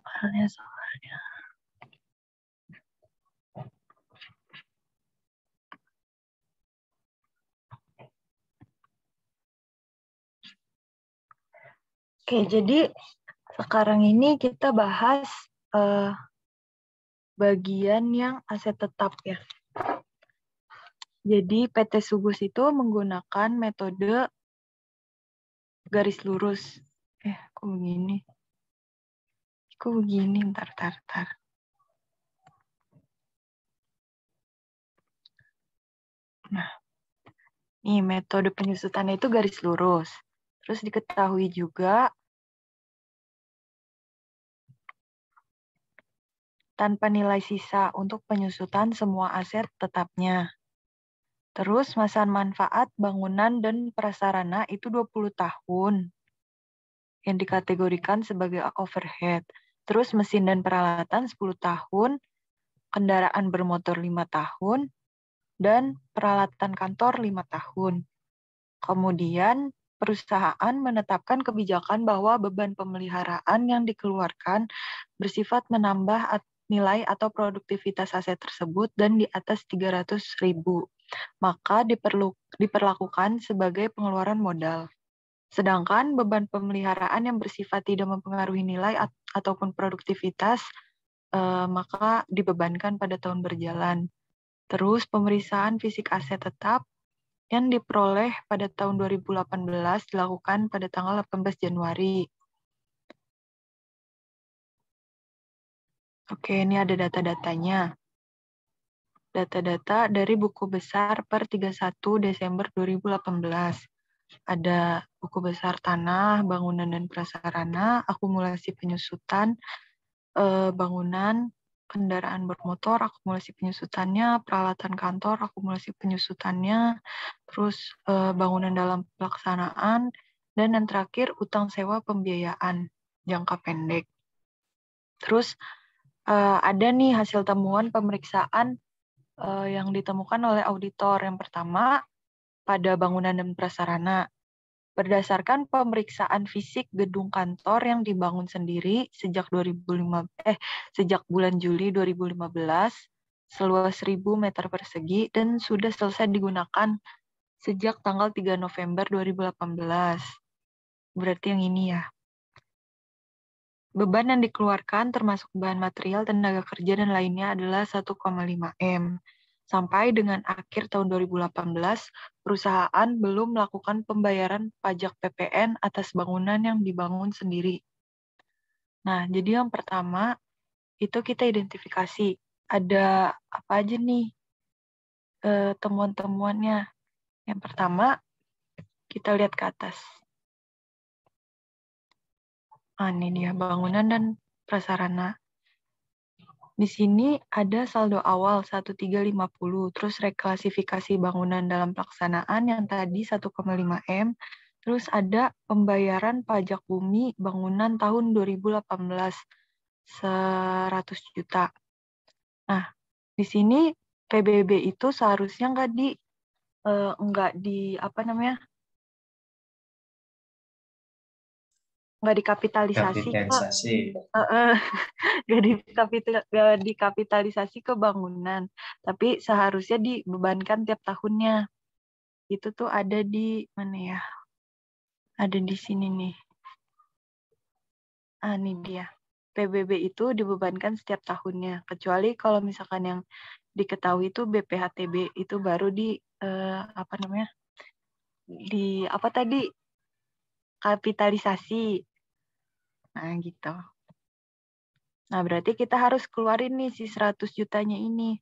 Soalnya soalnya. Oke, jadi sekarang ini kita bahas bagian yang aset tetap ya. Jadi PT Subus itu menggunakan metode garis lurus. Kok begini? Ntar. Nah, nih metode penyusutannya itu garis lurus. Terus diketahui juga tanpa nilai sisa untuk penyusutan semua aset tetapnya. Terus masa manfaat bangunan dan prasarana itu 20 tahun yang dikategorikan sebagai overhead. Terus mesin dan peralatan 10 tahun, kendaraan bermotor 5 tahun, dan peralatan kantor 5 tahun. Kemudian perusahaan menetapkan kebijakan bahwa beban pemeliharaan yang dikeluarkan bersifat menambah nilai atau produktivitas aset tersebut dan di atas 300.000. Maka diperlakukan sebagai pengeluaran modal. Sedangkan beban pemeliharaan yang bersifat tidak mempengaruhi nilai ataupun produktivitas, maka dibebankan pada tahun berjalan. Terus pemeriksaan fisik aset tetap yang diperoleh pada tahun 2018 dilakukan pada tanggal 18 Januari. Oke, ini ada data-datanya. Data-data dari buku besar per 31 Desember 2018. Ada buku besar tanah, bangunan dan prasarana, akumulasi penyusutan, bangunan, kendaraan bermotor, akumulasi penyusutannya, peralatan kantor, akumulasi penyusutannya, terus bangunan dalam pelaksanaan, dan yang terakhir utang sewa pembiayaan jangka pendek. Terus ada nih hasil temuan pemeriksaan yang ditemukan oleh auditor. Yang pertama, pada bangunan dan prasarana. Berdasarkan pemeriksaan fisik gedung kantor yang dibangun sendiri sejak bulan Juli 2015, seluas 1.000 meter persegi dan sudah selesai digunakan sejak tanggal 3 November 2018. Berarti yang ini ya. Beban yang dikeluarkan termasuk bahan material, tenaga kerja, dan lainnya adalah 1,5 M. Sampai dengan akhir tahun 2018, perusahaan belum melakukan pembayaran pajak PPN atas bangunan yang dibangun sendiri. Nah, jadi yang pertama, itu kita identifikasi. Ada apa aja nih temuan-temuannya. Yang pertama, kita lihat ke atas. Ini dia, bangunan dan prasarana. Di sini ada saldo awal 1.350, terus reklasifikasi bangunan dalam pelaksanaan yang tadi 1,5 M, terus ada pembayaran pajak bumi bangunan tahun 2018 100 juta. Nah, di sini PBB itu seharusnya nggak dikapitalisasi ke nggak dikapitalisasi ke bangunan, tapi seharusnya dibebankan tiap tahunnya. Itu tuh ada di mana ya? Ada di sini nih. Ini dia. PBB itu dibebankan setiap tahunnya, kecuali kalau misalkan yang diketahui itu BPHTB itu baru kapitalisasi. Nah, gitu. Nah, berarti kita harus keluarin nih si 100 jutanya ini.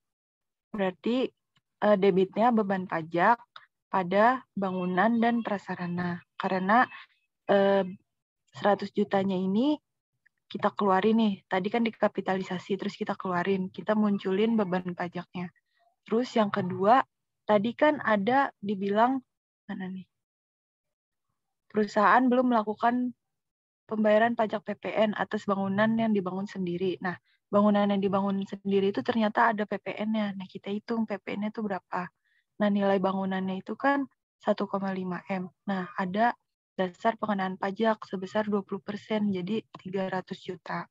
Berarti debitnya beban pajak pada bangunan dan prasarana. Karena 100 jutanya ini kita keluarin nih. Tadi kan dikapitalisasi, terus kita keluarin. Kita munculin beban pajaknya. Terus yang kedua, tadi kan ada dibilang, mana nih? Perusahaan belum melakukan pembayaran pajak PPN atas bangunan yang dibangun sendiri. Nah, bangunan yang dibangun sendiri itu ternyata ada PPN-nya. Nah, kita hitung PPN-nya itu berapa. Nah, nilai bangunannya itu kan 1,5 M. Nah, ada dasar pengenaan pajak sebesar 20%, jadi 300 juta.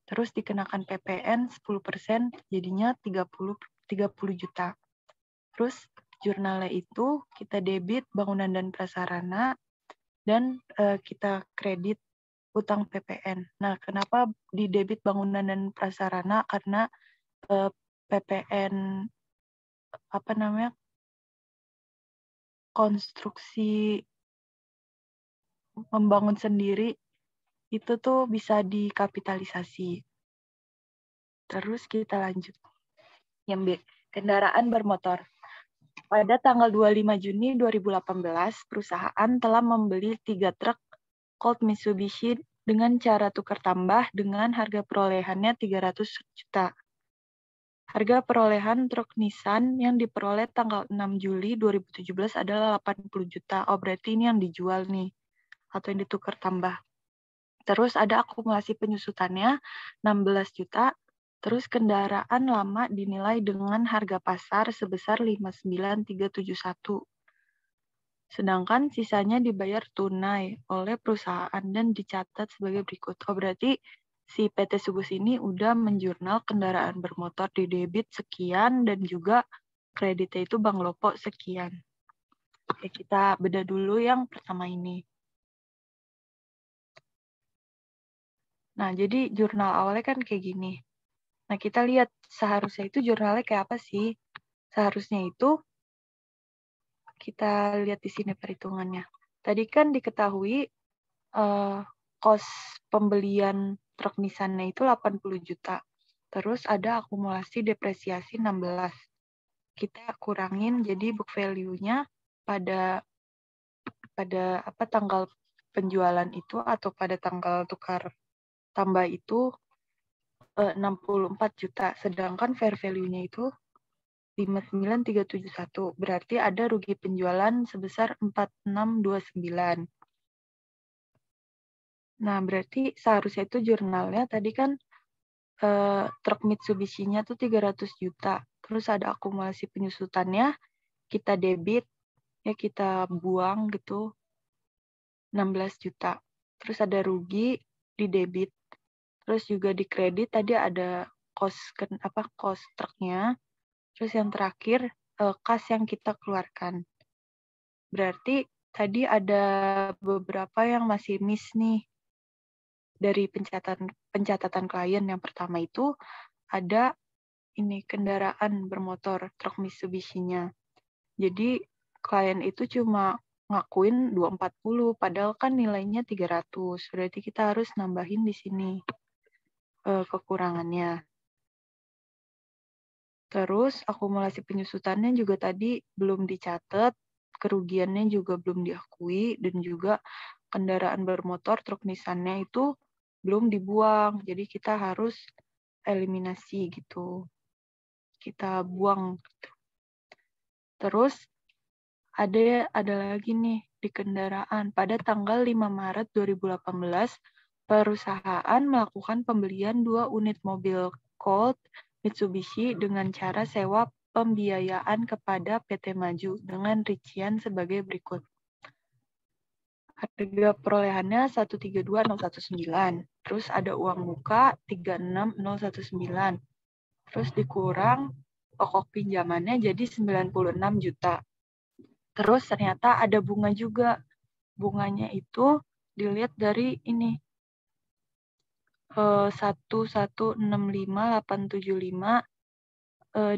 Terus dikenakan PPN 10%, jadinya 30 juta. Terus jurnalnya itu kita debit bangunan dan prasarana, dan kita kredit utang PPN. Nah, kenapa di debit bangunan dan prasarana? Karena PPN konstruksi membangun sendiri itu tuh bisa dikapitalisasi. Terus kita lanjut. Yang B, kendaraan bermotor. Pada tanggal 25 Juni 2018, perusahaan telah membeli 3 truk Colt Mitsubishi dengan cara tukar tambah dengan harga perolehannya 300 juta. Harga perolehan truk Nissan yang diperoleh tanggal 6 Juli 2017 adalah 80 juta. Oh, berarti ini yang dijual nih, atau yang ditukar tambah. Terus ada akumulasi penyusutannya 16 juta. Terus kendaraan lama dinilai dengan harga pasar sebesar 59371. Sedangkan sisanya dibayar tunai oleh perusahaan dan dicatat sebagai berikut. Oh, berarti si PT Subus ini udah menjurnal kendaraan bermotor di debit sekian dan juga kreditnya itu Bank Lopo sekian. Oke, kita bedah dulu yang pertama ini. Nah, jadi jurnal awalnya kan kayak gini. Nah, kita lihat seharusnya itu jurnalnya kayak apa sih? Seharusnya itu kita lihat di sini perhitungannya. Tadi kan diketahui kos pembelian truk Nissan-nya itu 80 juta. Terus ada akumulasi depresiasi 16. Kita kurangin jadi book value-nya pada tanggal penjualan itu atau pada tanggal tukar tambah itu 64 juta. Sedangkan fair value-nya itu 59371. Berarti ada rugi penjualan sebesar 4629. Nah, berarti seharusnya itu jurnalnya tadi kan truk Mitsubishi-nya tuh 300 juta. Terus ada akumulasi penyusutannya, kita debit, ya kita buang gitu, 16 juta. Terus ada rugi di debit. Terus juga di kredit tadi ada cost truknya. Terus yang terakhir kas yang kita keluarkan. Berarti tadi ada beberapa yang masih miss nih dari pencatatan klien. Yang pertama itu ada ini kendaraan bermotor truk Mitsubishi-nya. Jadi klien itu cuma ngakuin 240 padahal kan nilainya 300. Berarti kita harus nambahin di sini kekurangannya. Terus akumulasi penyusutannya juga tadi belum dicatat, kerugiannya juga belum diakui, dan juga kendaraan bermotor truk Nissan-nya itu belum dibuang. Jadi kita harus eliminasi gitu. Kita buang. Terus ada lagi nih di kendaraan. Pada tanggal 5 Maret 2018, perusahaan melakukan pembelian 2 unit mobil Colt Mitsubishi dengan cara sewa pembiayaan kepada PT Maju dengan rincian sebagai berikut. Harga perolehannya 132.019. Terus ada uang muka 36.019. Terus dikurang pokok pinjamannya jadi 96 juta. Terus ternyata ada bunga juga. Bunganya itu dilihat dari ini. 1165875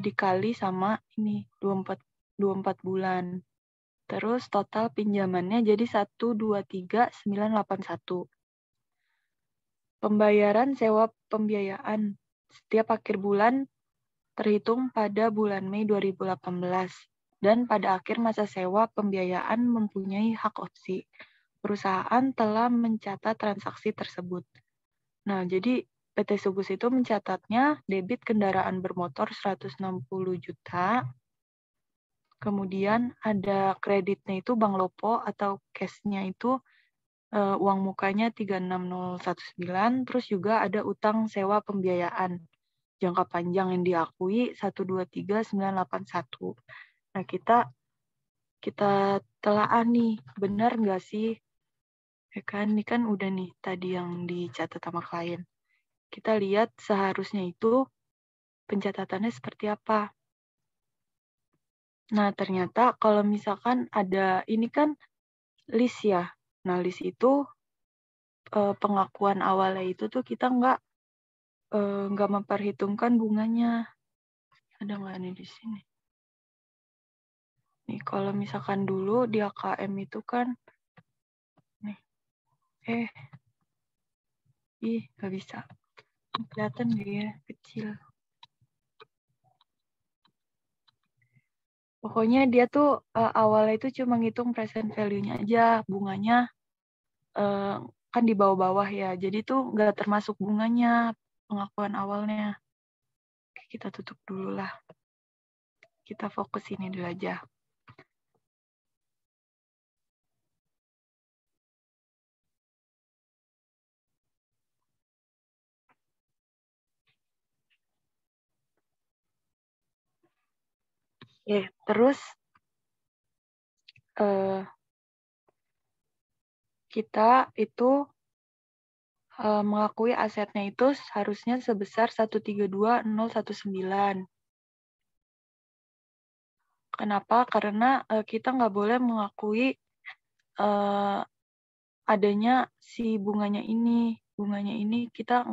dikali sama ini 24 bulan. Terus total pinjamannya jadi 123.981. Pembayaran sewa pembiayaan setiap akhir bulan terhitung pada bulan Mei 2018. Dan pada akhir masa sewa pembiayaan mempunyai hak opsi. Perusahaan telah mencatat transaksi tersebut. Nah, jadi PT Subus itu mencatatnya debit kendaraan bermotor 160 juta. Kemudian ada kreditnya itu Bank Lopo atau cash-nya itu uang mukanya 36019, terus juga ada utang sewa pembiayaan jangka panjang yang diakui 123.981. Nah, kita telaah nih, benar nggak sih? Ya kan, ini kan udah nih tadi yang dicatat sama klien. kita lihat seharusnya itu pencatatannya seperti apa. Nah, ternyata kalau misalkan ada, ini kan list ya. Nah, list itu pengakuan awalnya itu tuh kita nggak memperhitungkan bunganya. Ada nggak nih di sini? Nih, kalau misalkan dulu di AKM itu kan, nih, nggak bisa. Kelihatan nggak ya, kecil. Pokoknya dia tuh awalnya itu cuma ngitung present value-nya aja, bunganya kan di bawah-bawah ya, jadi tuh nggak termasuk bunganya pengakuan awalnya. Oke, kita tutup dulu lah. Kita fokus ini dulu aja. Oke, terus kita itu mengakui asetnya itu harusnya sebesar 132.019. Kenapa? Karena kita nggak boleh mengakui adanya si bunganya ini. Bunganya ini kita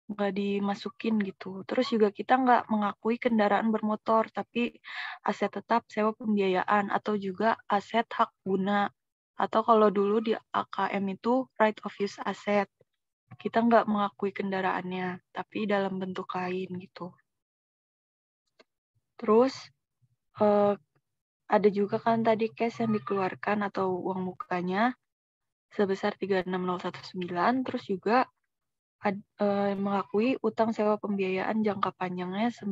nggak dimasukin gitu. Terus juga kita nggak mengakui kendaraan bermotor, tapi aset tetap sewa pembiayaan atau juga aset hak guna. Atau kalau dulu di AKM itu right of use asset. Kita nggak mengakui kendaraannya, tapi dalam bentuk lain gitu. Terus ada juga kan tadi cash yang dikeluarkan atau uang mukanya sebesar 36.019, terus juga mengakui utang sewa pembiayaan jangka panjangnya 1.000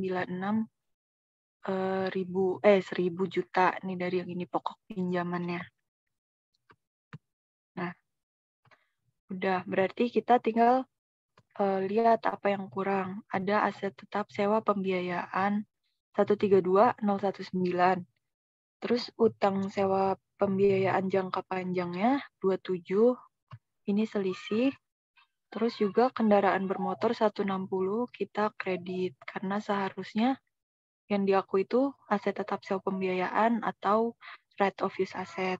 juta nih dari yang ini pokok pinjamannya. Nah, udah berarti kita tinggal lihat apa yang kurang. Ada aset tetap sewa pembiayaan 132.019. Terus utang sewa pembiayaan jangka panjangnya 27. Ini selisih. Terus juga kendaraan bermotor 160 kita kredit karena seharusnya yang diakui itu aset tetap sewa pembiayaan atau right of use asset.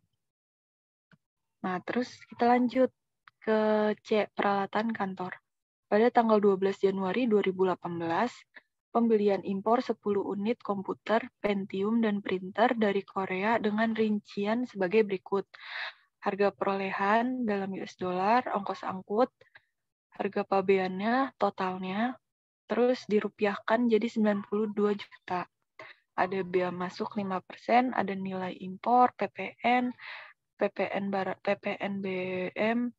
Nah, terus kita lanjut ke C, peralatan kantor. Pada tanggal 12 Januari 2018, pembelian impor 10 unit komputer, Pentium, dan printer dari Korea dengan rincian sebagai berikut. Harga perolehan dalam US dollar, ongkos angkut, harga pabeannya, totalnya, terus dirupiahkan jadi 92 juta. Ada bea masuk 5%, ada nilai impor, PPN, PPNBM,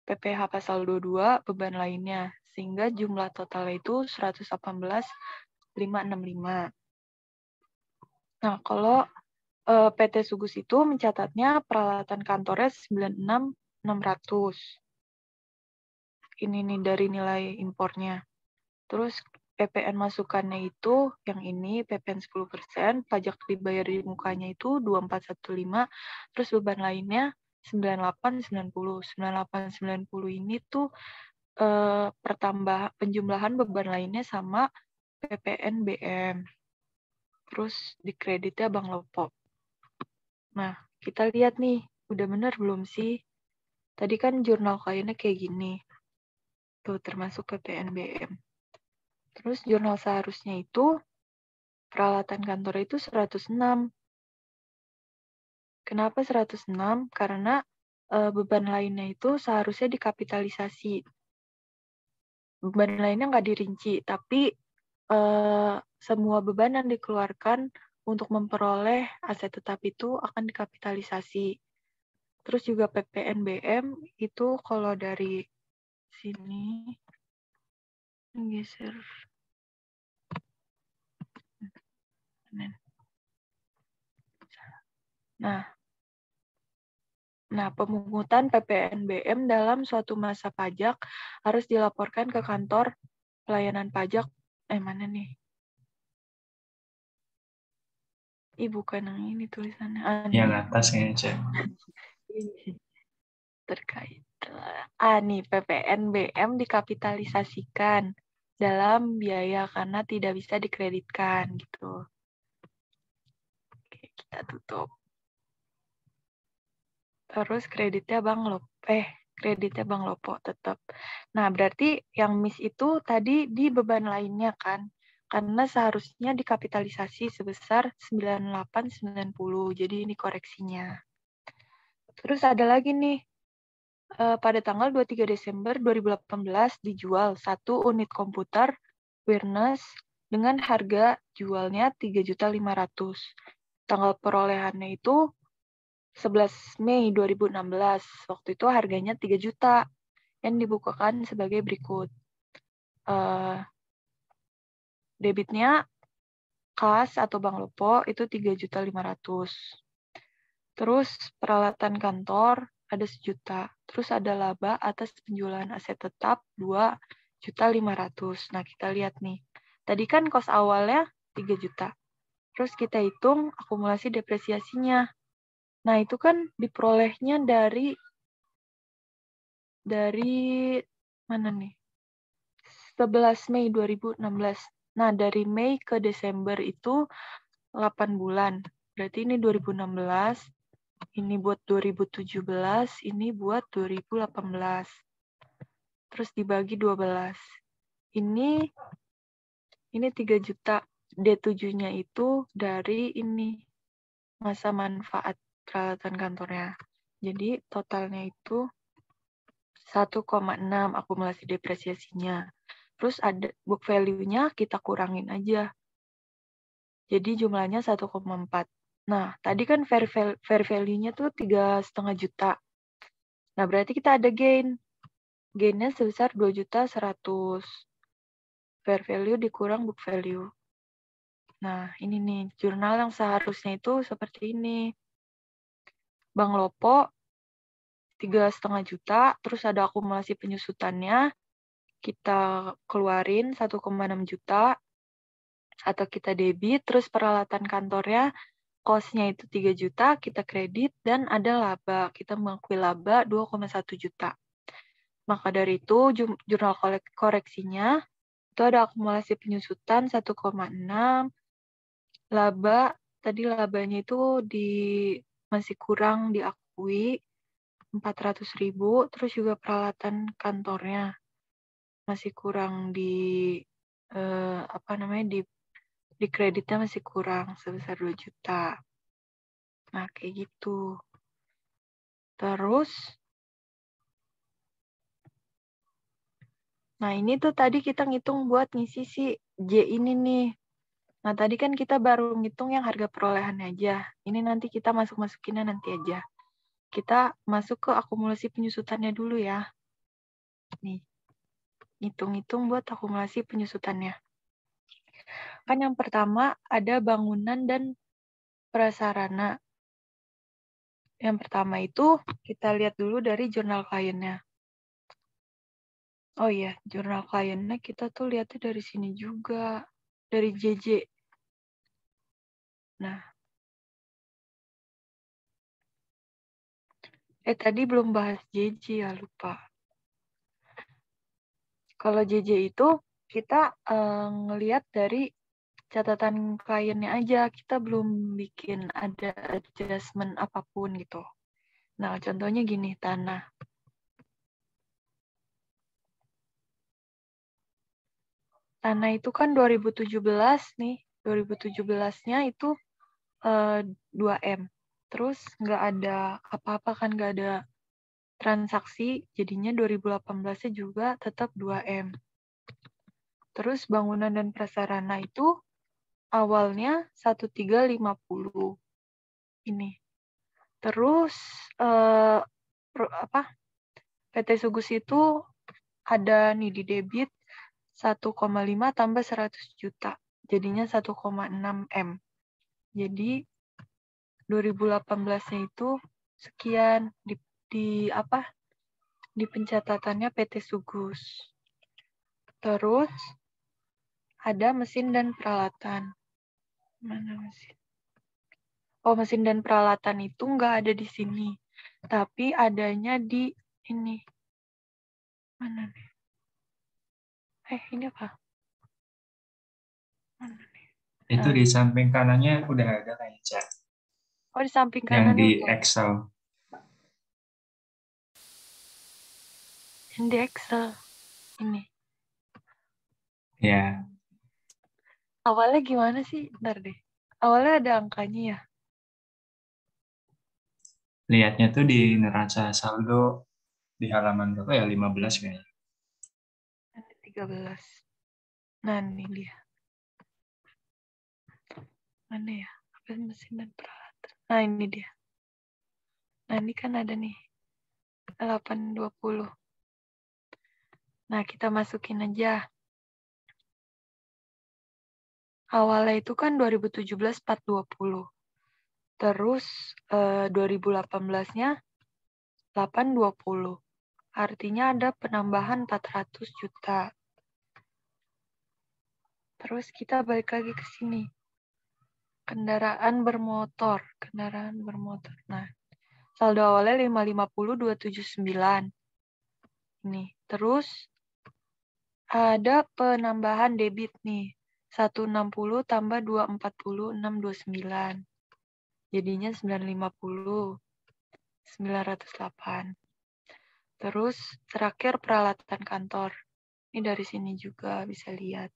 PPh pasal 22, beban lainnya. Sehingga jumlah totalnya itu 118.565. Nah, kalau PT Sugus itu mencatatnya peralatan kantornya 96.600. Ini nih dari nilai impornya. Terus PPN masukannya itu yang ini PPN 10%, pajak dibayar di mukanya itu 2415, terus beban lainnya 9890. 9890 ini tuh penjumlahan beban lainnya sama PPN BM. Terus di kreditnya Bank Lopo. Nah, kita lihat nih, udah bener belum sih? Tadi kan jurnal kliennya kayak gini. Tuh, termasuk PPN BM. Terus jurnal seharusnya itu peralatan kantor itu 106. Kenapa 106? Karena beban lainnya itu seharusnya dikapitalisasi. Beban lainnya nggak dirinci, tapi semua beban yang dikeluarkan untuk memperoleh aset tetap itu akan dikapitalisasi. Terus juga PPNBM itu kalau dari sini geser. Nah, pemungutan PPNBM dalam suatu masa pajak harus dilaporkan ke kantor pelayanan pajak. Mana nih? Bukan yang ini tulisannya. Yang atas kayaknya, Cek. Terkait. nih, PPNBM dikapitalisasikan dalam biaya karena tidak bisa dikreditkan gitu. Oke, kita tutup. Terus kreditnya Bang Lopo tetap. Nah, berarti yang miss itu tadi di beban lainnya kan? Karena seharusnya dikapitalisasi sebesar 9890. Jadi ini koreksinya. Terus ada lagi nih, pada tanggal 23 Desember 2018 dijual 1 unit komputer Wirnes dengan harga jualnya 3.500.000. Tanggal perolehannya itu 11 Mei 2016. Waktu itu harganya 3 juta yang dibukukan sebagai berikut. Debitnya kas atau Bank Lopo itu 3.500.000. Terus peralatan kantor ada 1 juta. Terus ada laba atas penjualan aset tetap 2.500.000. Nah, kita lihat nih. Tadi kan kos awalnya 3 juta. Terus kita hitung akumulasi depresiasinya. Nah, itu kan diperolehnya dari mana nih? 11 Mei 2016. Nah, dari Mei ke Desember itu 8 bulan. Berarti ini 2016, ini buat 2017, ini buat 2018. Terus dibagi 12. Ini 3 juta. D7-nya itu dari ini masa manfaat peralatan kantornya. Jadi totalnya itu 1,6 akumulasi depresiasinya. Terus ada book value-nya kita kurangin aja. Jadi jumlahnya 1,4. Nah, tadi kan fair value-nya tuh 3,5 juta. Nah, berarti kita ada gain. Gain-nya sebesar 2.100.000. Fair value dikurang book value. Nah, ini nih, jurnal yang seharusnya itu seperti ini. Bank Lopo 3,5 juta, terus ada akumulasi penyusutannya, kita keluarin 1,6 juta, atau kita debit, terus peralatan kantornya, cost-nya itu 3 juta, kita kredit, dan ada laba. Kita mengakui laba 2,1 juta. Maka dari itu, jurnal koreksinya, itu ada akumulasi penyusutan 1,6, laba, tadi labanya itu masih kurang diakui, 400.000, terus juga peralatan kantornya masih kurang di kreditnya masih kurang sebesar 2 juta. Nah, kayak gitu. Terus, nah ini tuh tadi kita ngitung buat ngisi si J ini nih. Nah, tadi kan kita baru ngitung yang harga perolehannya aja. Ini nanti kita masukinnya nanti aja. Kita masuk ke akumulasi penyusutannya dulu ya. Nih, hitung-hitung buat akumulasi penyusutannya. Kan yang pertama ada bangunan dan prasarana. Yang pertama itu kita lihat dulu dari jurnal kliennya. Oh iya, jurnal kliennya kita tuh lihatnya dari sini juga. Dari JJ. Nah. Tadi belum bahas JJ ya, lupa. Kalau JJ itu kita ngelihat dari catatan kliennya aja. Kita belum bikin ada adjustment apapun gitu. Nah, contohnya gini, tanah. Tanah itu kan 2017 nih. 2017-nya itu 2M. Terus nggak ada apa-apa kan, nggak ada transaksi, jadinya 2018-nya juga tetap 2M. Terus bangunan dan prasarana itu awalnya 1350. Ini. Terus PT Sugus itu ada nih di debit 1,5 tambah 100 juta. Jadinya 1,6 M. Jadi 2018-nya itu sekian di pencatatannya PT Sugus. Terus ada mesin dan peralatan. Mana mesin? Oh, mesin dan peralatan itu nggak ada di sini. Tapi adanya di ini. Mana nih? Ini apa? Mana nih? Itu di samping kanannya udah ada kayaknya, Cak. Oh, di samping Yang kanan di udah. Excel. Yang di Excel. Ini. Ya, Awalnya gimana sih? Bentar deh. Awalnya ada angkanya ya? lihatnya tuh di neraca saldo di halaman berapa ya? 15 kayaknya. Ada 13. Nah, ini dia. Mana ya? Apa mesin dan peralatan? Nah, ini dia. Nah, ini kan ada nih. 820. Nah, kita masukin aja. Awalnya itu kan 2017 420. Terus 2018-nya 820. Artinya ada penambahan 400 juta. Terus kita balik lagi ke sini. Kendaraan bermotor. Nah, saldo awalnya 550 279. Ini. Terus ada penambahan debit nih. 160 tambah 240 629. Jadinya 950 908. Terus terakhir peralatan kantor. Ini dari sini juga bisa lihat.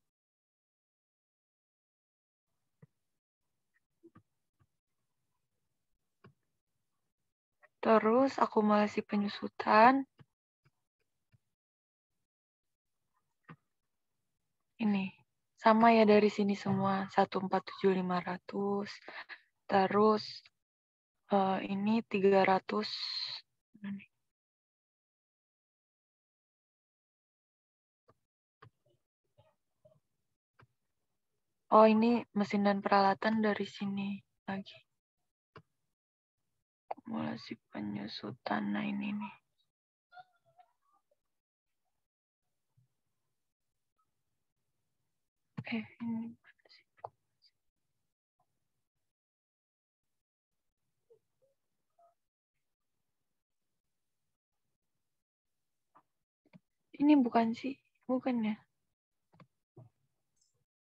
Terus akumulasi penyusutan. Ini sama ya dari sini semua 147.500. Terus ini 300. Oh, ini mesin dan peralatan dari sini lagi. Akumulasi penyusutan. Nah, ini nih. Ini mana sih? Ini bukan sih, bukan ya?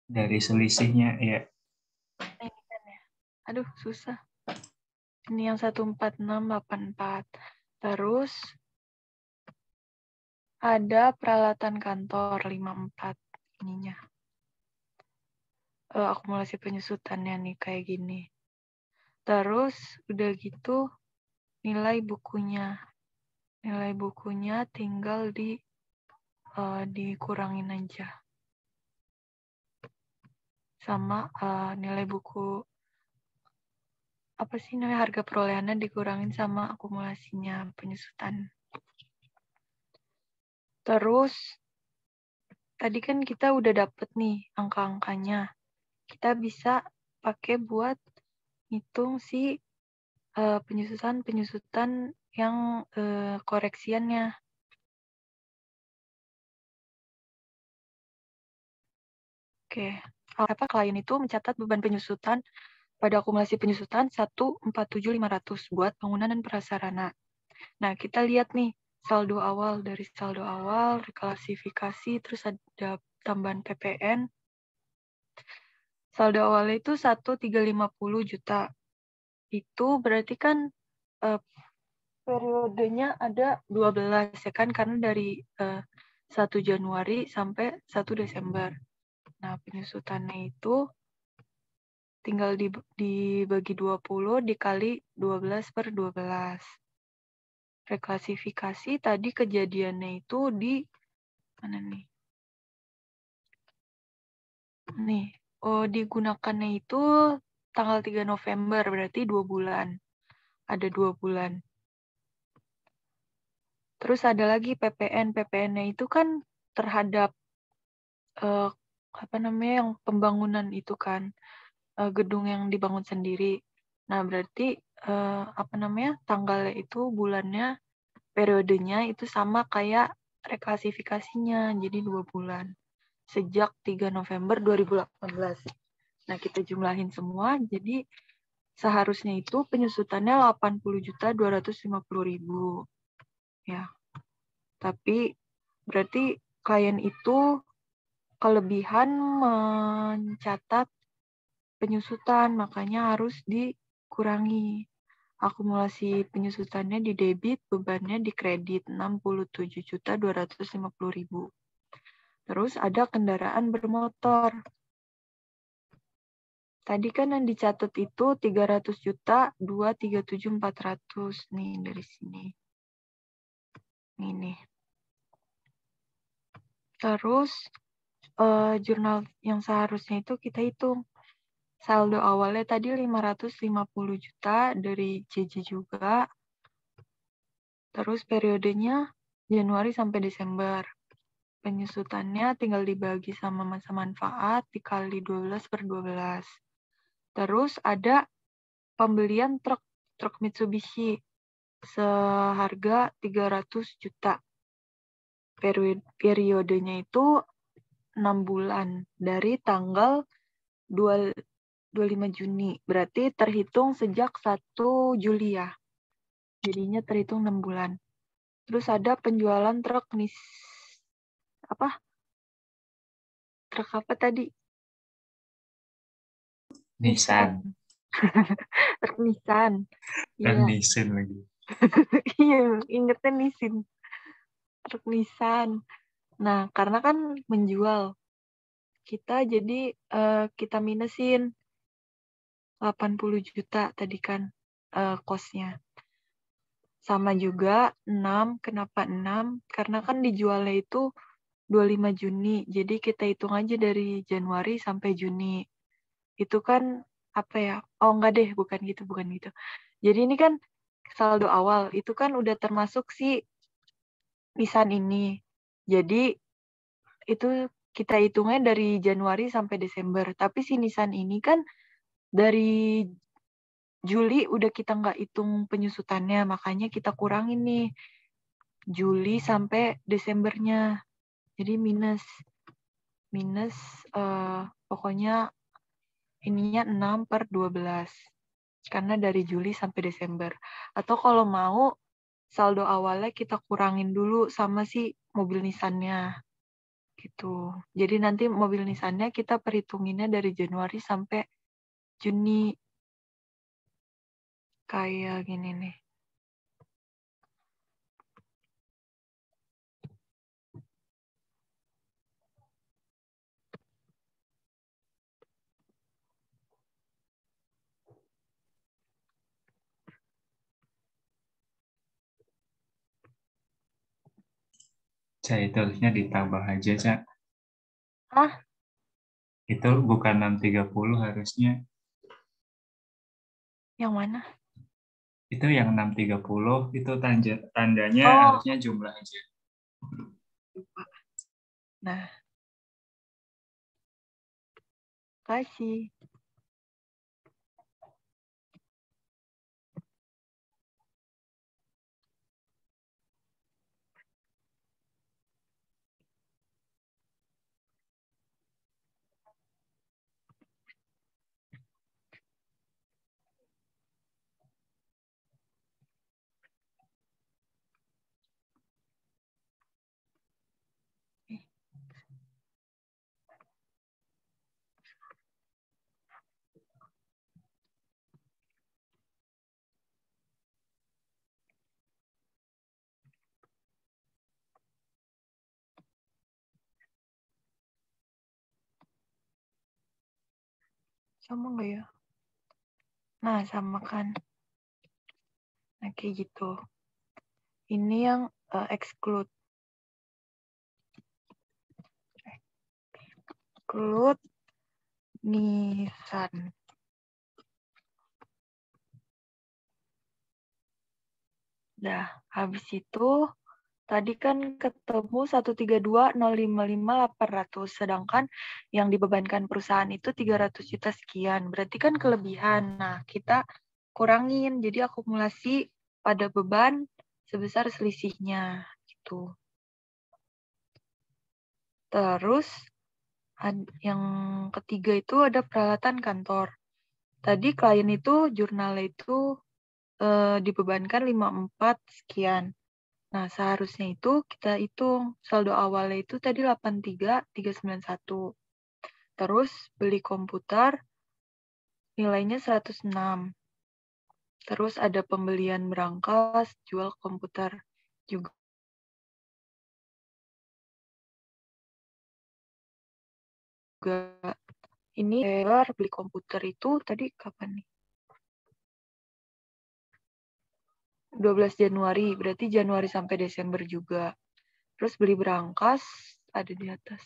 Dari selisihnya ya. Nah, ini kan ya. Aduh, susah. Ini yang 14684. Terus ada peralatan kantor 54 ininya. Akumulasi penyusutannya nih kayak gini. Terus udah gitu nilai bukunya. Nilai bukunya tinggal dikurangin aja. Sama nilai buku apa sih nilai harga perolehannya dikurangin sama akumulasinya penyusutan. Terus tadi kan kita udah dapet nih angka-angkanya. Kita bisa pakai buat ngitung si penyusutan yang koreksiannya. Oke. Apa klien itu mencatat beban penyusutan pada akumulasi penyusutan 147.500 buat bangunan dan prasarana. Nah, kita lihat nih saldo awal, dari saldo awal, reklasifikasi, terus ada tambahan PPN. Saldo awalnya itu 1.350 juta. Itu berarti kan periodenya ada 12 ya kan, karena dari 1 Januari sampai 1 Desember. Nah, penyusutannya itu tinggal dibagi 20 dikali 12 per 12. Reklasifikasi tadi kejadiannya itu di mana nih? Nih, digunakannya itu tanggal 3 November, berarti 2 bulan. Ada 2 bulan. Terus ada lagi PPN. PPN-nya itu kan terhadap yang pembangunan itu kan, gedung yang dibangun sendiri. Nah, berarti tanggalnya itu bulannya, periodenya itu sama kayak reklasifikasinya, jadi 2 bulan. Sejak 3 November 2018. Nah, kita jumlahin semua, jadi seharusnya itu penyusutannya 80.250.000. Ya. Tapi Berarti klien itu kelebihan mencatat penyusutan, makanya harus dikurangi. Akumulasi penyusutannya di debit, bebannya di kredit 67.250.000. Terus ada kendaraan bermotor. Tadi kan yang dicatat itu 300 juta, 237.400 nih dari sini. Ini. Terus jurnal yang seharusnya itu kita hitung. Saldo awalnya tadi 550 juta dari JJ juga. Terus periodenya Januari sampai Desember. Penyusutannya tinggal dibagi sama masa manfaat dikali 12/12. Terus ada pembelian truk Mitsubishi seharga 300 juta. Periodenya itu 6 bulan dari tanggal 25 Juni. Berarti terhitung sejak 1 Juli ya. Jadinya terhitung 6 bulan. Terus ada penjualan truk Truk apa tadi? Nissan. Truk Nissan. Dan Iya. Nissan lagi. Iya, ingetnya Nissan. Truk Nissan. Nah, karena kan menjual. Kita jadi kita minusin 80 juta tadi kan cost-nya. Sama juga 6, kenapa 6? Karena kan dijualnya itu 25 Juni, jadi kita hitung aja dari Januari sampai Juni. Itu kan apa ya? Oh enggak deh, bukan gitu. Jadi ini kan saldo awal, itu kan udah termasuk si Nissan ini. Jadi itu kita hitungnya dari Januari sampai Desember. Tapi si Nissan ini kan dari Juli udah kita nggak hitung penyusutannya, makanya kita kurangin nih Juli sampai Desembernya. Jadi minus pokoknya ininya 6/12. Karena dari Juli sampai Desember. Atau kalau mau saldo awalnya kita kurangin dulu sama si mobil Nissan-nya. Gitu. Jadi nanti mobil Nissan-nya kita perhitunginnya dari Januari sampai Juni. Kayak gini nih. Saya tulisnya ditambah aja, Cak. Hah? Itu bukan 630 harusnya. Yang mana? Itu yang 630, itu tandanya Oh, harusnya jumlah aja. lupa. Nah, kasih. Sama nggak ya? Nah, sama kan. Nah, kayak gitu. Ini yang exclude. Exclude Nissan. Dah, habis itu tadi kan ketemu 132.055.800, sedangkan yang dibebankan perusahaan itu 300 juta sekian. Berarti kan kelebihan. Nah, kita kurangin. Jadi akumulasi pada beban sebesar selisihnya. Gitu. Terus yang ketiga itu ada peralatan kantor. Tadi klien itu jurnalnya itu dibebankan 54 sekian. Nah, seharusnya itu kita hitung saldo awalnya itu tadi 83.391. Terus beli komputer nilainya 106. Terus ada pembelian berangkas, jual komputer juga. Ini beli komputer itu tadi kapan nih? 12 Januari, berarti Januari sampai Desember juga. Terus beli berangkas ada di atas.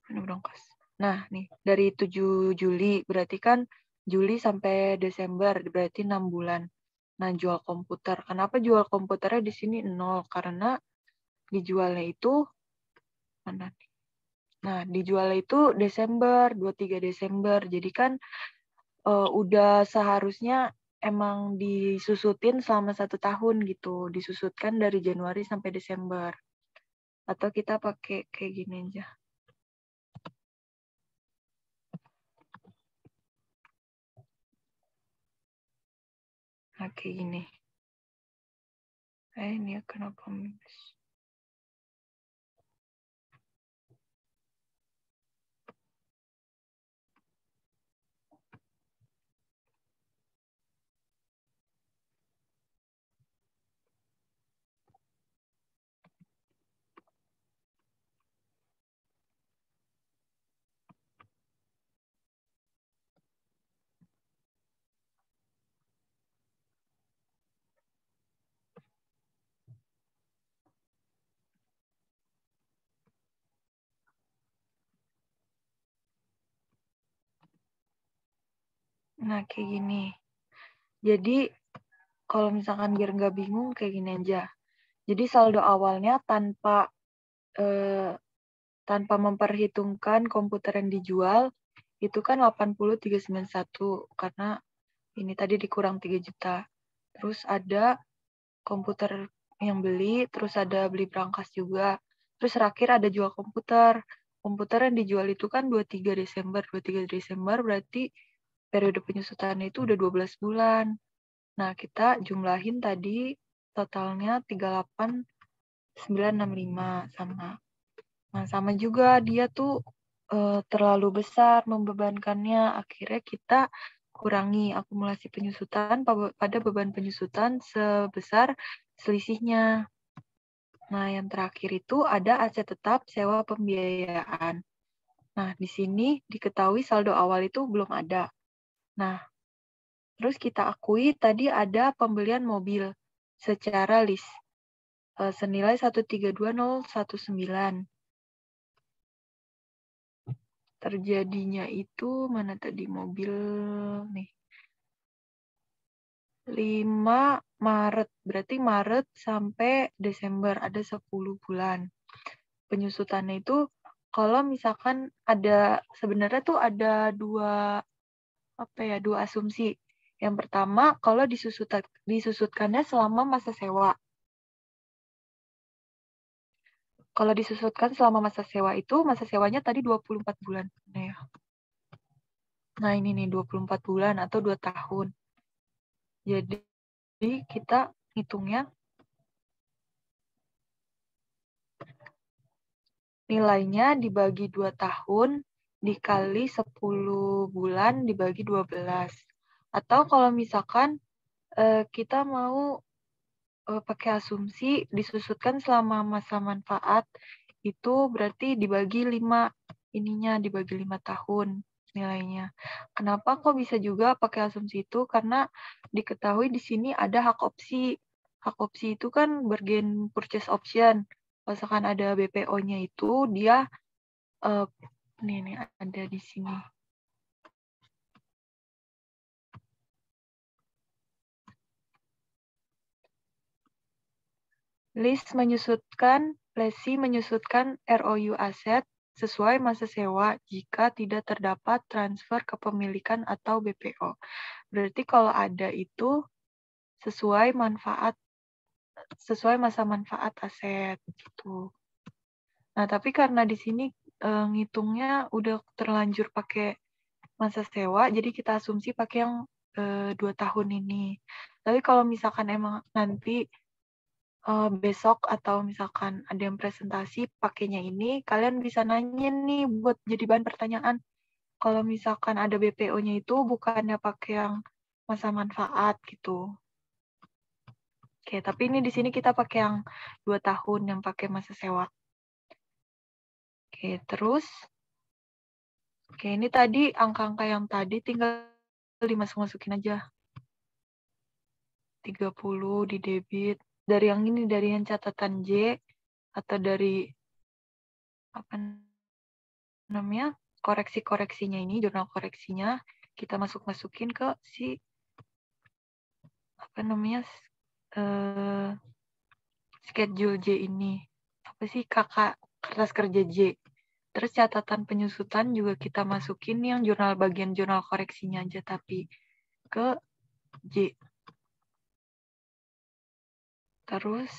Mana berangkas? Nah, nih dari 7 Juli, berarti kan Juli sampai Desember, berarti 6 bulan. Nah, jual komputer. Kenapa jual komputernya di sini 0? Karena dijualnya itu mana nih? Nah, dijualnya itu Desember, 23 Desember. Jadi kan udah seharusnya emang disusutin selama 1 tahun gitu. Disusutkan dari Januari sampai Desember. Atau kita pakai kayak gini aja. Nah, kayak gini. Ini kenapa minus? Nah, kayak gini. Jadi, kalau misalkan biar nggak bingung, kayak gini aja. Jadi, saldo awalnya tanpa memperhitungkan komputer yang dijual, itu kan 80.391, karena ini tadi dikurang 3 juta. Terus ada komputer yang beli, terus ada beli berangkas juga. Terus terakhir ada jual komputer. Komputer yang dijual itu kan 23 Desember. 23 Desember berarti periode penyusutannya itu udah 12 bulan. Nah, kita jumlahin tadi totalnya 38.965 sama. Nah, sama juga dia tuh terlalu besar membebankannya. Akhirnya kita kurangi akumulasi penyusutan pada beban penyusutan sebesar selisihnya. Nah, yang terakhir itu ada aset tetap sewa pembiayaan. Nah, di sini diketahui saldo awal itu belum ada. Nah, terus kita akui tadi ada pembelian mobil secara list senilai 132.019. Terjadinya itu mana tadi mobil nih? 5 Maret. Berarti Maret sampai Desember ada 10 bulan. Penyusutannya itu kalau misalkan ada sebenarnya tuh ada dua asumsi. Yang pertama, kalau disusutkannya selama masa sewa. Kalau disusutkan selama masa sewa itu, masa sewanya tadi 24 bulan. Nah, ini nih 24 bulan atau 2 tahun. Jadi kita hitungnya nilainya dibagi 2 tahun dikali 10 bulan dibagi 12. Atau kalau misalkan kita mau pakai asumsi disusutkan selama masa manfaat, itu berarti dibagi 5 dibagi 5 tahun nilainya. Kenapa kok bisa juga pakai asumsi itu? Karena diketahui di sini ada hak opsi. Hak opsi itu kan bargain purchase option. Misalkan ada BPO-nya itu dia nih ada di sini. Lesi menyusutkan ROU aset sesuai masa sewa jika tidak terdapat transfer kepemilikan atau BPO. Berarti kalau ada itu sesuai masa manfaat aset gitu. Nah, tapi karena di sini ngitungnya udah terlanjur pakai masa sewa, jadi kita asumsi pakai yang 2 tahun ini. Tapi kalau misalkan emang nanti besok atau misalkan ada yang presentasi pakainya ini, kalian bisa nanya nih buat jadi bahan pertanyaan. Kalau misalkan ada BPO-nya itu bukannya pakai yang masa manfaat gitu. Oke, tapi ini di sini kita pakai yang 2 tahun yang pakai masa sewa. Oke, terus oke, ini tadi angka-angka yang tadi tinggal dimasuk-masukin aja. 30 di debit. Dari yang ini, dari yang catatan J, atau dari apa namanya, koreksi-koreksinya ini, jurnal koreksinya, kita masuk-masukin ke si, apa namanya, schedule J ini. Apa sih, kertas kerja J. Terus catatan penyusutan juga kita masukin yang bagian jurnal koreksinya aja, tapi ke J. Terus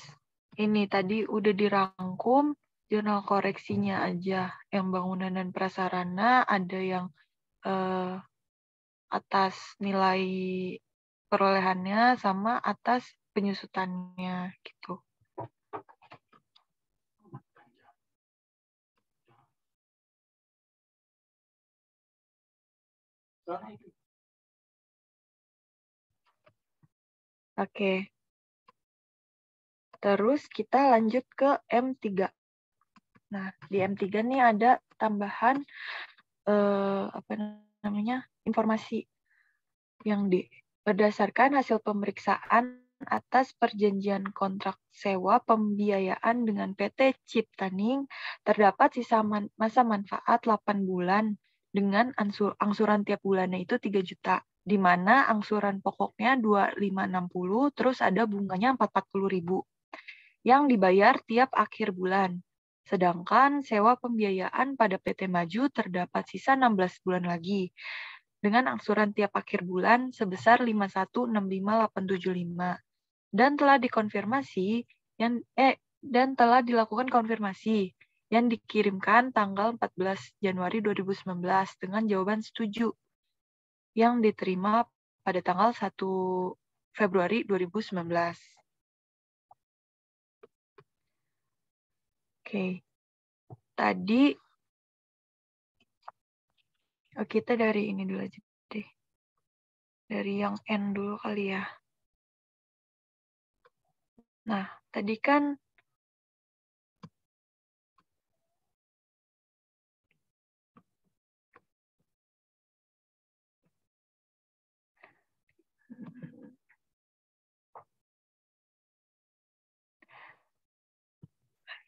ini tadi udah dirangkum jurnal koreksinya aja. Yang bangunan dan prasarana ada yang atas nilai perolehannya sama atas penyusutannya gitu. Oke. Terus kita lanjut ke M3. Nah, di M3 nih ada tambahan apa namanya? Informasi yang berdasarkan hasil pemeriksaan atas perjanjian kontrak sewa pembiayaan dengan PT Ciptaning terdapat sisa masa manfaat 8 bulan dengan angsuran tiap bulannya itu 3 juta. Di mana angsuran pokoknya 2560, terus ada bunganya 440.000 yang dibayar tiap akhir bulan. Sedangkan sewa pembiayaan pada PT Maju terdapat sisa 16 bulan lagi dengan angsuran tiap akhir bulan sebesar 5165.875 dan telah dilakukan konfirmasi yang dikirimkan tanggal 14 Januari 2019 dengan jawaban setuju yang diterima pada tanggal 1 Februari 2019. Oke. Tadi kita dari ini dulu aja deh. Dari yang N dulu kali ya. Nah, tadi kan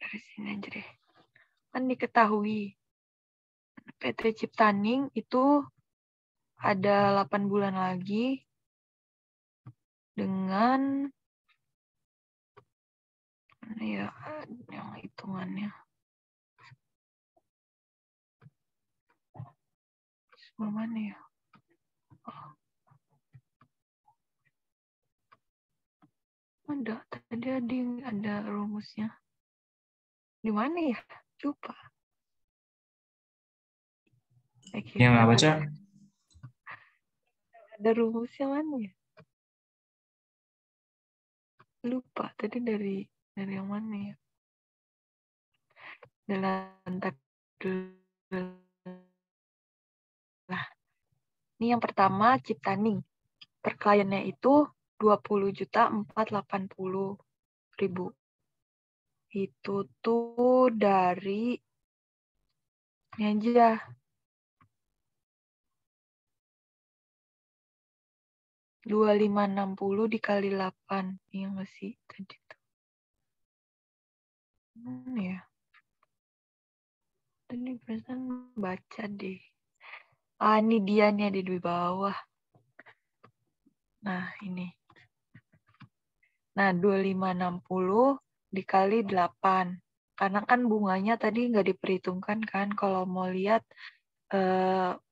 dari sini aja deh. Kan diketahui PT Ciptaning itu ada 8 bulan lagi dengan ya yang hitungannya. Mana ya? Oh. Tadi ada rumusnya. Di mana ya? Lupa. Yang nggak baca? Ada rumusnya mana ya? Lupa. Tadi dari yang mana ya? Lantai lah. Ini yang pertama Ciptaning. Per kliennya itu 20.480.000. Itu tuh dari ini aja. 2560 dikali 8. Iya nggak sih? Tadi tuh. Ya. Tadi perasaan baca deh. Ini dia nih ada di bawah. Nah, ini. Nah, 2560 dikali 8. Karena kan bunganya tadi nggak diperhitungkan kan kalau mau lihat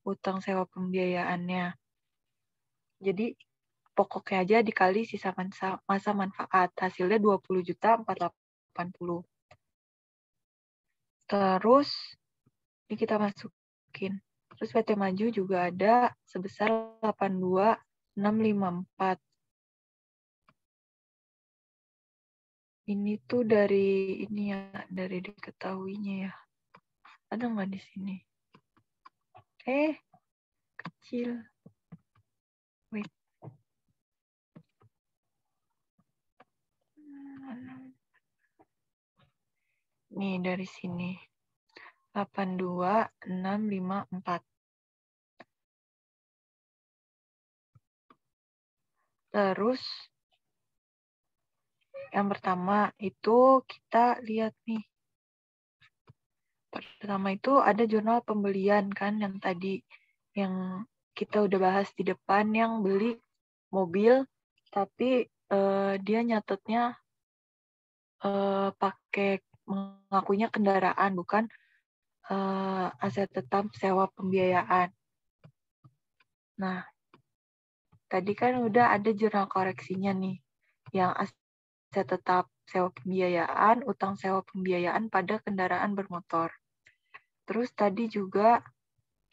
utang sewa pembiayaannya. Jadi pokoknya aja dikali sisa masa manfaat. Hasilnya 20.480. Terus ini kita masukin. Terus PT Maju juga ada sebesar 82.600.000. 654. Ini tuh dari ini ya, dari diketahuinya ya. Ada nggak di sini? Kecil. Wait. Nih dari sini. 82654. Terus yang pertama itu kita lihat nih. Pertama itu ada jurnal pembelian kan yang tadi yang kita udah bahas di depan yang beli mobil tapi dia nyatetnya pakai mengakuinya kendaraan bukan aset tetap sewa pembiayaan. Nah, tadi kan udah ada jurnal koreksinya nih yang aset tetap sewa pembiayaan, utang sewa pembiayaan pada kendaraan bermotor. Terus tadi juga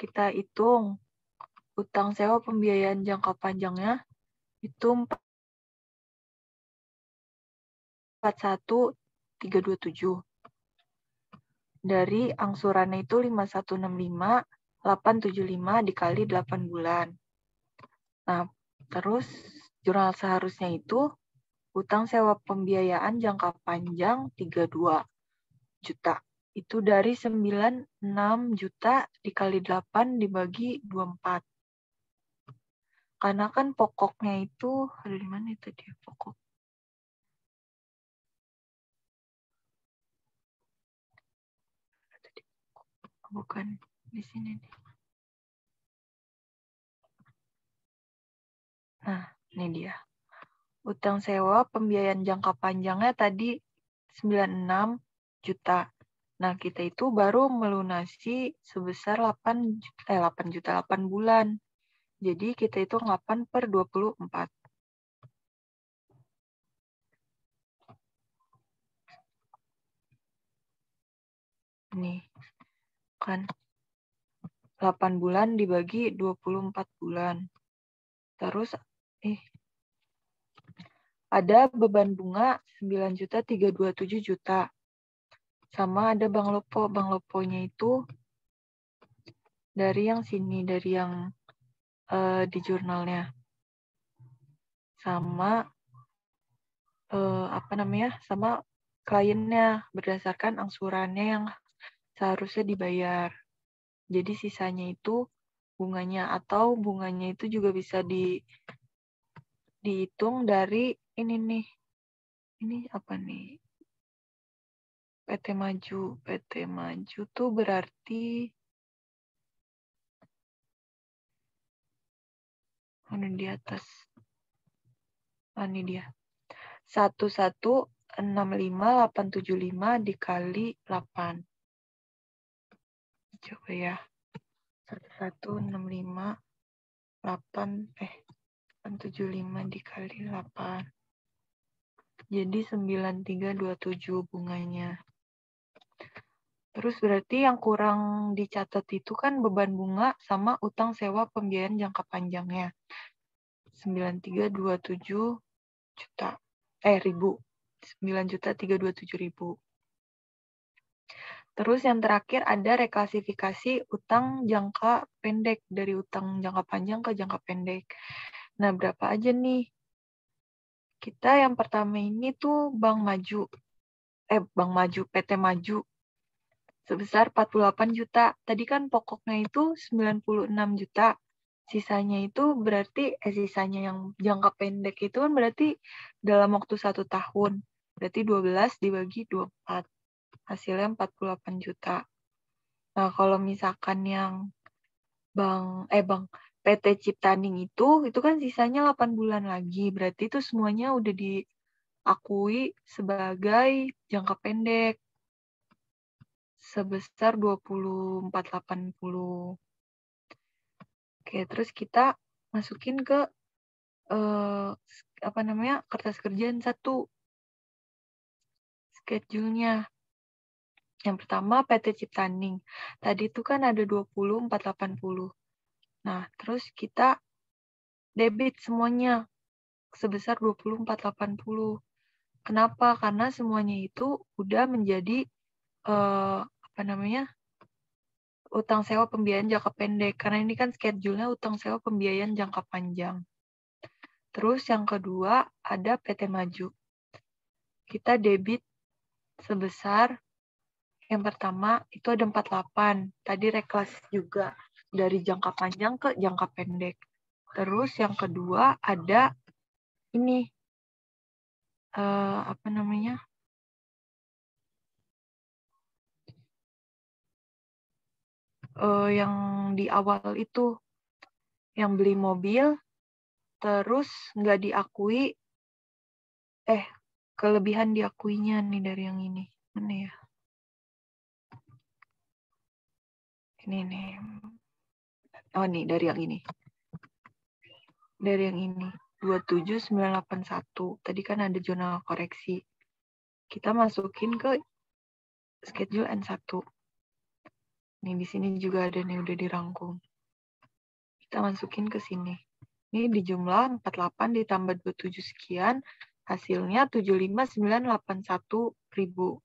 kita hitung utang sewa pembiayaan jangka panjangnya itu 41327. Dari angsurannya itu 5165, 875 dikali 8 bulan. Nah, terus jurnal seharusnya itu utang sewa pembiayaan jangka panjang 32 juta. Itu dari 96 juta dikali 8 dibagi 24. Karena kan pokoknya itu, ada di mana itu dia pokok? Bukan, di sini nih. Nah, ini dia. Utang sewa pembiayaan jangka panjangnya tadi 96 juta. Nah, kita itu baru melunasi sebesar 8 bulan. Jadi kita hitung 8/24. Nih, kan 8 bulan dibagi 24 bulan. Terus, ada beban bunga 9.327 juta. Sama ada Bank Lopo. Bank Loponya itu dari yang sini, dari yang di jurnalnya. Sama sama kliennya berdasarkan angsurannya yang seharusnya dibayar. Jadi sisanya itu bunganya atau bunganya itu juga bisa dihitung dari ini nih. Ini apa nih? PT Maju. PT Maju tuh berarti di atas. Ini dia. 1165875 dikali 8. Coba ya. 1165875 dikali 8. Jadi 9327 bunganya. Terus berarti yang kurang dicatat itu kan beban bunga sama utang sewa pembiayaan jangka panjangnya. 9327 juta. Ribu. 9.327.000. Terus yang terakhir ada reklasifikasi utang jangka pendek dari utang jangka panjang ke jangka pendek. Nah, berapa aja nih? Kita yang pertama ini tuh Bank Maju, PT Maju. Sebesar 48 juta. Tadi kan pokoknya itu 96 juta. Sisanya itu berarti, sisanya yang jangka pendek itu kan berarti dalam waktu 1 tahun. Berarti 12 dibagi 24. Hasilnya 48 juta. Nah, kalau misalkan yang PT Ciptaning itu kan sisanya 8 bulan lagi. Berarti itu semuanya udah diakui sebagai jangka pendek. Sebesar 2480. Oke, terus kita masukin ke kertas kerjaan 1. Schedule-nya. Yang pertama PT Ciptaning. Tadi itu kan ada 20480. Nah, terus kita debit semuanya sebesar 24.80. Kenapa? Karena semuanya itu udah menjadi utang sewa pembiayaan jangka pendek. Karena ini kan schedule-nya utang sewa pembiayaan jangka panjang. Terus yang kedua ada PT Maju. Kita debit sebesar, yang pertama itu ada 48. Tadi reklas juga dari jangka panjang ke jangka pendek. Terus yang kedua ada ini yang di awal itu yang beli mobil terus nggak diakui, kelebihan diakuinya nih dari yang ini. Mana ya? Ini nih. Oh nih dari yang ini. Dari yang ini. 27981. Tadi kan ada jurnal koreksi. Kita masukin ke schedule N1. Nih di sini juga ada nih udah dirangkum. Kita masukin ke sini. Ini di jumlah 48 ditambah 27 sekian, hasilnya 75.981.000.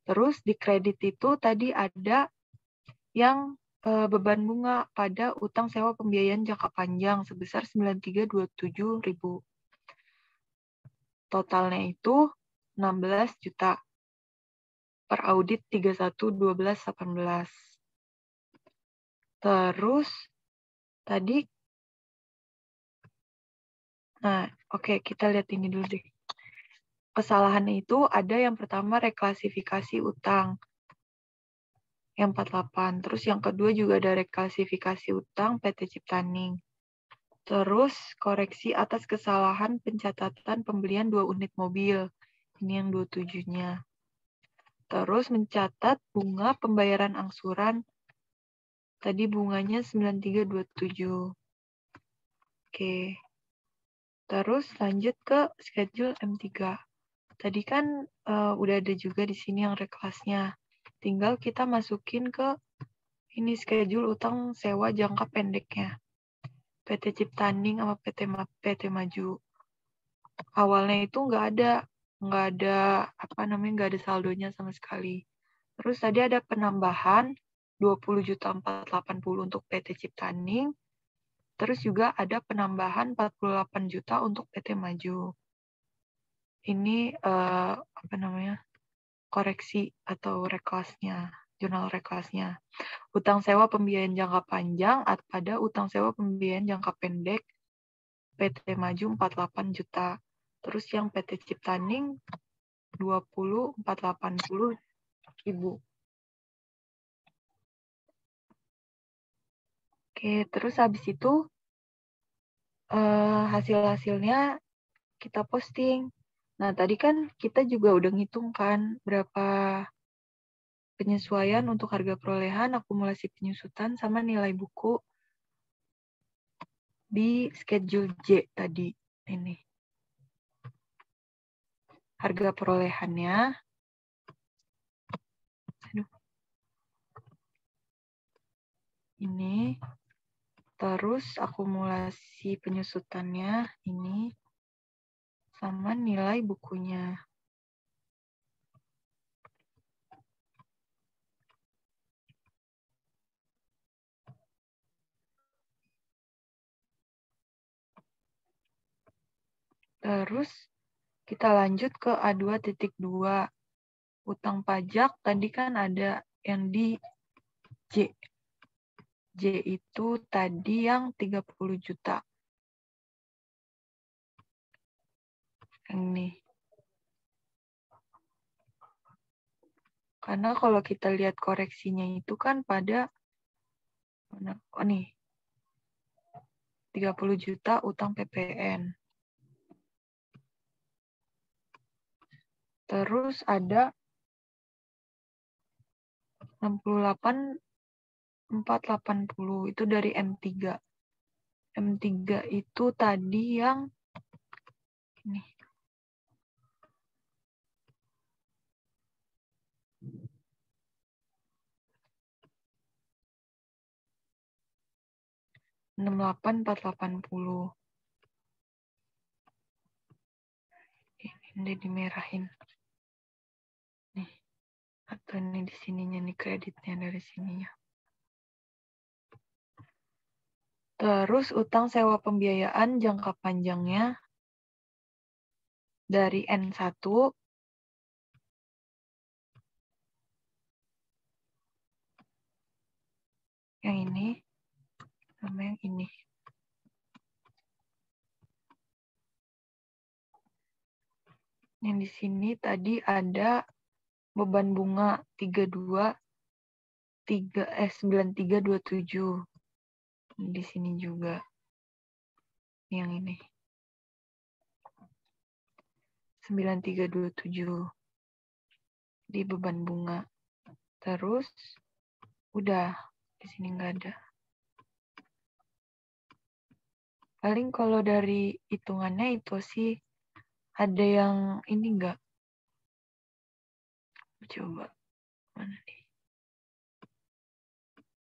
Terus di kredit itu tadi ada yang beban bunga pada utang sewa pembiayaan jangka panjang sebesar 93.27.000. Totalnya itu 16 juta per audit 31/12/18. Terus tadi oke, kita lihat ini dulu deh. Kesalahannya itu ada yang pertama reklasifikasi utang yang 48. Terus yang kedua juga ada reklasifikasi utang PT Ciptaning. Terus koreksi atas kesalahan pencatatan pembelian 2 unit mobil. Ini yang 27-nya. Terus mencatat bunga pembayaran angsuran. Tadi bunganya 9327. Oke. Terus lanjut ke schedule M3. Tadi kan udah ada juga di sini yang reklasnya. Tinggal kita masukin ke ini schedule utang sewa jangka pendeknya. PT Ciptaning sama PT Maju. Awalnya itu nggak ada saldonya sama sekali. Terus tadi ada penambahan 20.480 untuk PT Ciptaning. Terus juga ada penambahan 48 juta untuk PT Maju. Ini koreksi atau reklasnya, jurnal reklasnya. Utang sewa pembiayaan jangka panjang pada utang sewa pembiayaan jangka pendek PT Maju 48 juta. Terus yang PT Ciptaning 20.480.000. Oke, terus habis itu hasil-hasilnya kita posting. Nah, tadi kan kita juga udah ngitung kan berapa penyesuaian untuk harga perolehan, akumulasi penyusutan, sama nilai buku di schedule J tadi. Ini. Harga perolehannya. Ini. Terus akumulasi penyusutannya ini. Sama nilai bukunya. Terus kita lanjut ke A2.2. Utang pajak tadi kan ada yang di J. J itu tadi yang 30 juta. Ini. Karena kalau kita lihat koreksinya itu kan pada 30 juta utang PPN. Terus ada 68.480 itu dari M3. M3 itu tadi yang ini. Rp 68.480. Ini dimerahin. Nih. Atau ini di sininya nih kreditnya dari sininya. Terus utang sewa pembiayaan jangka panjangnya dari N1 yang ini sama yang ini. Yang di sini tadi ada beban bunga 9327. Di sini juga. Yang ini. 9327 di beban bunga. Terus udah di sini nggak ada. Paling kalau dari hitungannya itu sih ada yang ini nggak? Coba mana nih?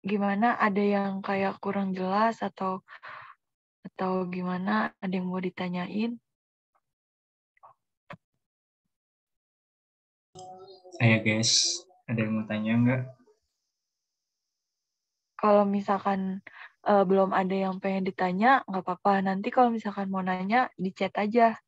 Gimana? Ada yang kayak kurang jelas atau gimana? Ada yang mau ditanyain? Ayo guys, ada yang mau tanya nggak? Kalau misalkan belum ada yang pengen ditanya, nggak apa-apa. Nanti kalau misalkan mau nanya, di chat aja.